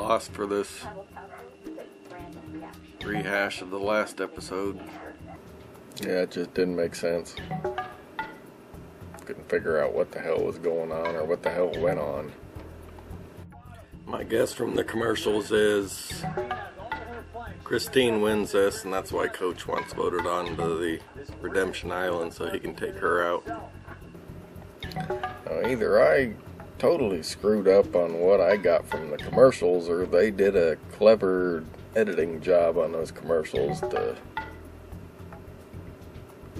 lost for this rehash of the last episode. Yeah, it just didn't make sense. Couldn't figure out what the hell was going on or what the hell went on. My guess from the commercials is Christine wins this, and that's why Coach wants voted on to the Redemption Island so he can take her out. Either I totally screwed up on what I got from the commercials, or they did a clever editing job on those commercials to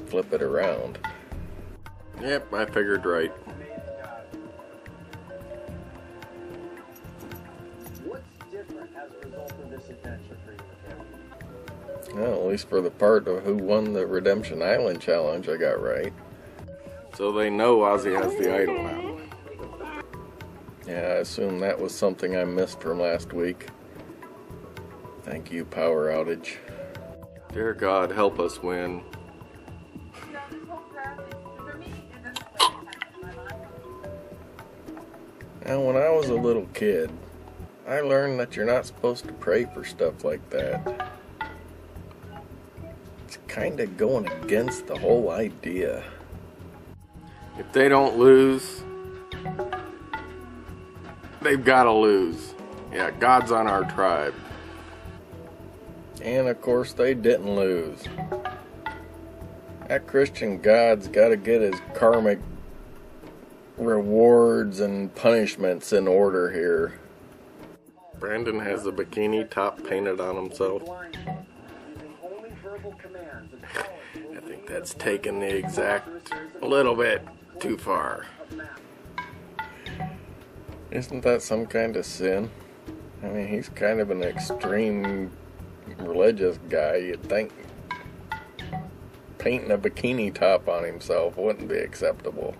flip it around. Yep, I figured right. What's different as a result of this adventure for you, Kevin? Well, at least for the part of who won the Redemption Island challenge, I got right. So they know Ozzy has the idol now. Yeah, I assume that was something I missed from last week. Thank you, power outage. Dear God, help us win. Now, when I was a little kid, I learned that you're not supposed to pray for stuff like that. It's kind of going against the whole idea. If they don't lose, they've got to lose. Yeah, God's on our tribe. And of course, they didn't lose. That Christian God's got to get his karmic rewards and punishments in order here. Brandon has a bikini top painted on himself. I think that's taken the exact a little bit too far. Isn't that some kind of sin? I mean, he's kind of an extreme religious guy. You'd think painting a bikini top on himself wouldn't be acceptable.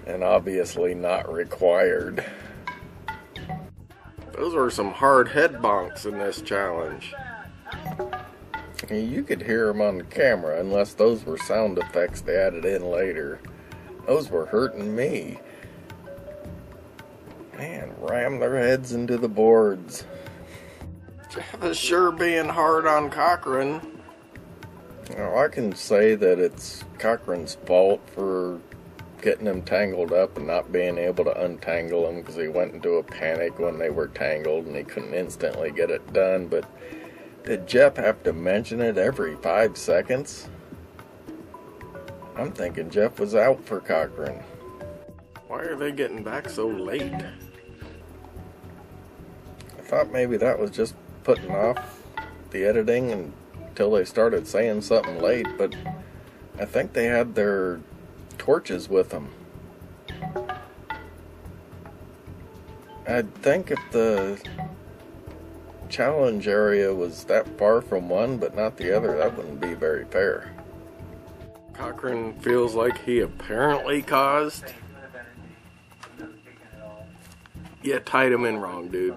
And obviously not required. Those were some hard head bonks in this challenge. You could hear them on the camera, unless those were sound effects they added in later. Those were hurting me. Man, ram their heads into the boards. Jeff is sure being hard on Cochran. Now, I can say that it's Cochran's fault for getting them tangled up and not being able to untangle them, because he went into a panic when they were tangled and he couldn't instantly get it done. But did Jeff have to mention it every 5 seconds? I'm thinking Jeff was out for Cochran. Why are they getting back so late? I thought maybe that was just putting off the editing until they started saying something late, but I think they had their torches with them. I'd think if the challenge area was that far from one but not the other, that wouldn't be very fair. Cochran feels like he apparently caused. You tied him in wrong, dude.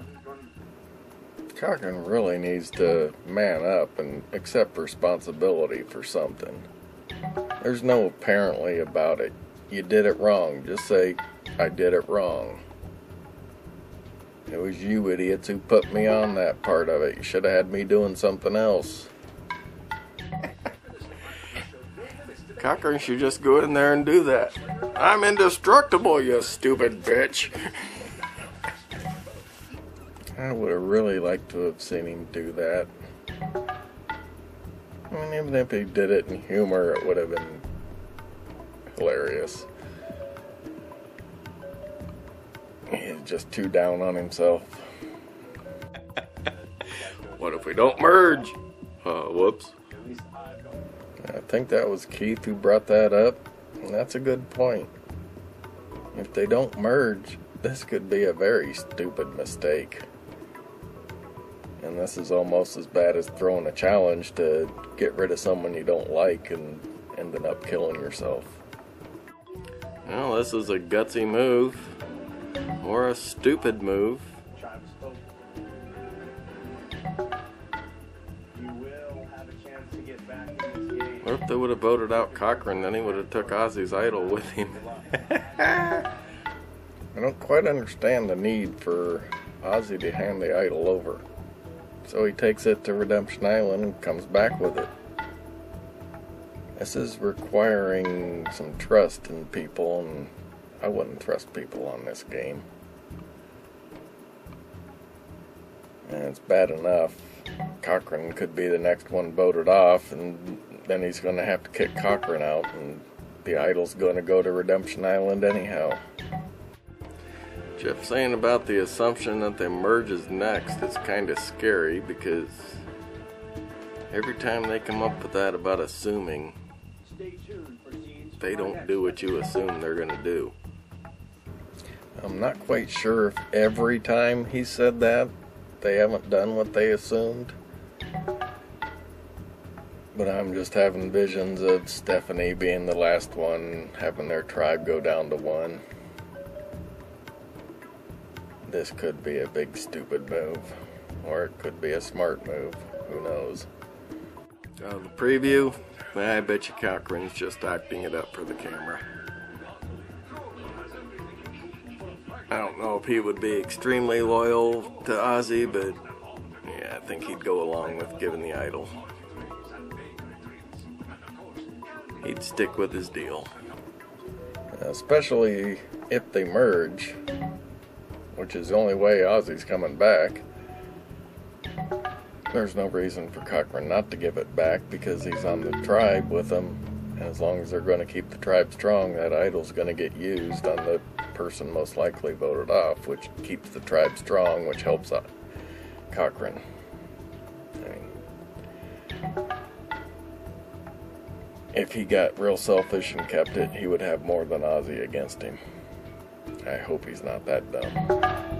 Cochran really needs to man up and accept responsibility for something. There's no apparently about it. You did it wrong. Just say, I did it wrong. It was you idiots who put me on that part of it. You should have had me doing something else. Cochran should just go in there and do that. I'm indestructible, you stupid bitch. I would have really liked to have seen him do that. I mean, even if he did it in humor, it would have been hilarious. He's just too down on himself. What if we don't merge? Whoops. I think that was Keith who brought that up, and that's a good point. If they don't merge, this could be a very stupid mistake. And this is almost as bad as throwing a challenge to get rid of someone you don't like and ending up killing yourself. Well, this is a gutsy move. Or a stupid move. What if they would have voted out Cochran, then he would have took Ozzy's idol with him. I don't quite understand the need for Ozzy to hand the idol over. So he takes it to Redemption Island and comes back with it. This is requiring some trust in people, and I wouldn't trust people on this game. And it's bad enough. Cochran could be the next one voted off, and then he's going to have to kick Cochran out, and the idol's going to go to Redemption Island anyhow. Jeff saying about the assumption that the merge is next is kind of scary, because every time they come up with that about assuming, they don't do what you assume they're going to do. I'm not quite sure if every time he said that, they haven't done what they assumed. But I'm just having visions of Stephanie being the last one, having their tribe go down to one. This could be a big stupid move, or it could be a smart move. Who knows? The preview, I bet you Cochran's just acting it up for the camera. I don't know if he would be extremely loyal to Ozzy, but yeah, I think he'd go along with giving the idol. He'd stick with his deal. Especially if they merge, which is the only way Ozzy's coming back. There's no reason for Cochran not to give it back, because he's on the tribe with them. And as long as they're going to keep the tribe strong, that idol's going to get used on the person most likely voted off, which keeps the tribe strong, which helps Cochran. I mean, if he got real selfish and kept it, he would have more than Ozzy against him. I hope he's not that dumb.